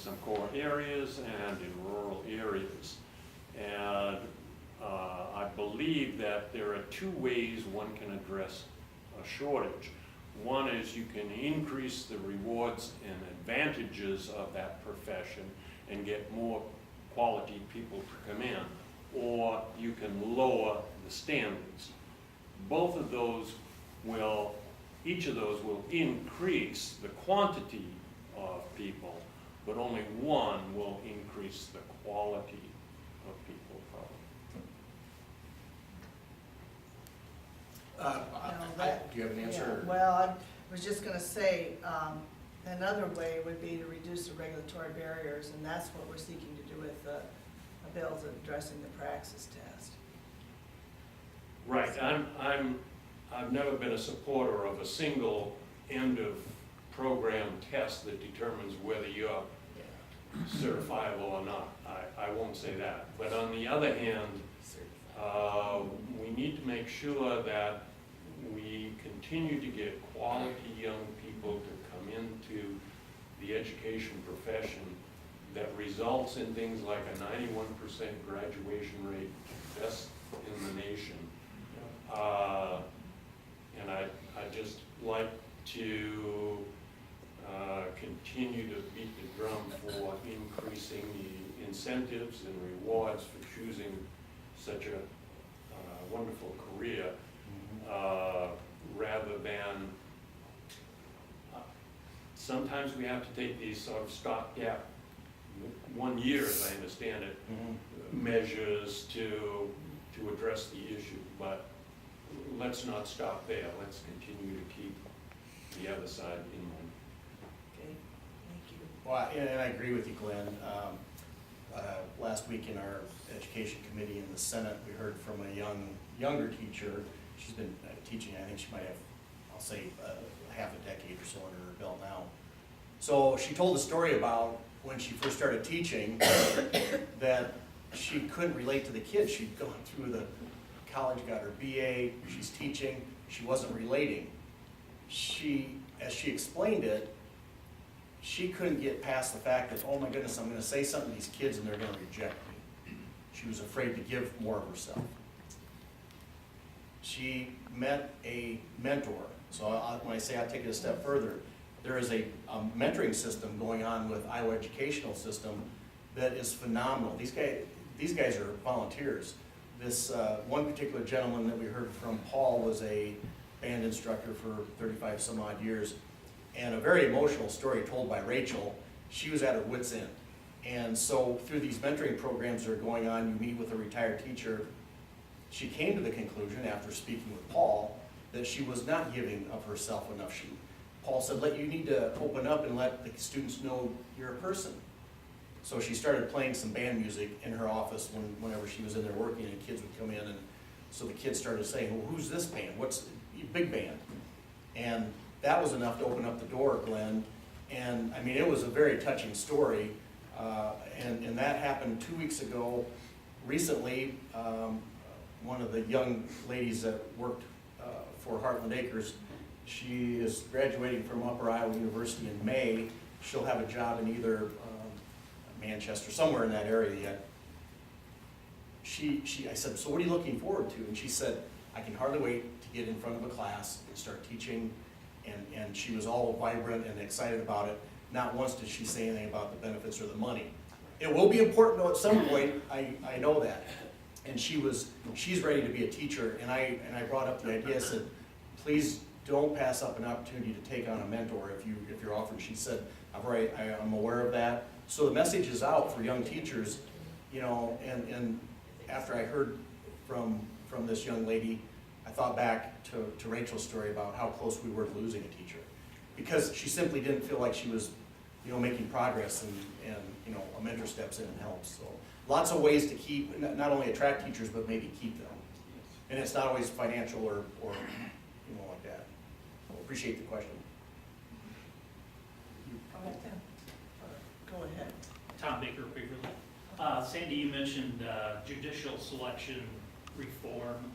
some core areas and in rural areas. And I believe that there are two ways one can address a shortage. One is you can increase the rewards and advantages of that profession and get more quality people to come in, or you can lower the standards. Both of those will, each of those will increase the quantity of people, but only one will increase the quality of people, probably. Do you have an answer? Yeah, well, I was just gonna say, another way would be to reduce the regulatory barriers, and that's what we're seeking to do with the bills addressing the praxis test. Right, I've never been a supporter of a single end of program test that determines whether you're certifiable or not. I won't say that. But on the other hand, we need to make sure that we continue to get quality young people to come into the education profession that results in things like a 91% graduation rate, best in the nation. And I'd just like to continue to beat the drum for increasing the incentives and rewards for choosing such a wonderful career, rather than sometimes we have to take these sort of stopgap 1 year, as I understand it, measures to address the issue. But let's not stop there. Let's continue to keep the other side in mind. Okay, thank you. Well, and I agree with you, Glenn. Last week in our education committee in the Senate, we heard from a younger teacher. She's been teaching, I think she might have, I'll say, half a decade or so under her belt now. So she told a story about when she first started teaching that she couldn't relate to the kids. She'd gone through the college, got her BA, she's teaching, she wasn't relating. As she explained it, she couldn't get past the fact that, oh my goodness, I'm gonna say something to these kids and they're gonna reject me. She was afraid to give more of herself. She met a mentor. So when I say I take it a step further, there is a mentoring system going on with Iowa Educational System that is phenomenal. These guys are volunteers. This one particular gentleman that we heard from, Paul, was a band instructor for 35 some odd years, and a very emotional story told by Rachel. She was at her wit's end. And so through these mentoring programs that are going on, you meet with a retired teacher. She came to the conclusion after speaking with Paul that she was not giving of herself enough. Paul said, you need to open up and let the students know you're a person. So she started playing some band music in her office whenever she was in there working, and kids would come in, and so the kids started saying, well, who's this band? What's big band? And that was enough to open up the door, Glenn. And I mean, it was a very touching story. And that happened 2 weeks ago. Recently, one of the young ladies that worked for Heartland Acres, she is graduating from Upper Iowa University in May. She'll have a job in either Manchester, somewhere in that area yet. I said, so what are you looking forward to? And she said, I can hardly wait to get in front of a class and start teaching. And she was all vibrant and excited about it. Not once did she say anything about the benefits or the money. It will be important though at some point, I know that. And she's ready to be a teacher, and I brought up the idea. I said, please don't pass up an opportunity to take on a mentor if you're offered. She said, I'm aware of that. So the message is out for young teachers, you know. And after I heard from this young lady, I thought back to Rachel's story about how close we were to losing a teacher, because she simply didn't feel like she was, you know, making progress, and you know, a mentor steps in and helps. So lots of ways to keep, not only attract teachers, but maybe keep them. And it's not always financial or you know, like that. So appreciate the question. Go ahead. Tom Baker, Waverly. Sandy, you mentioned judicial selection reform.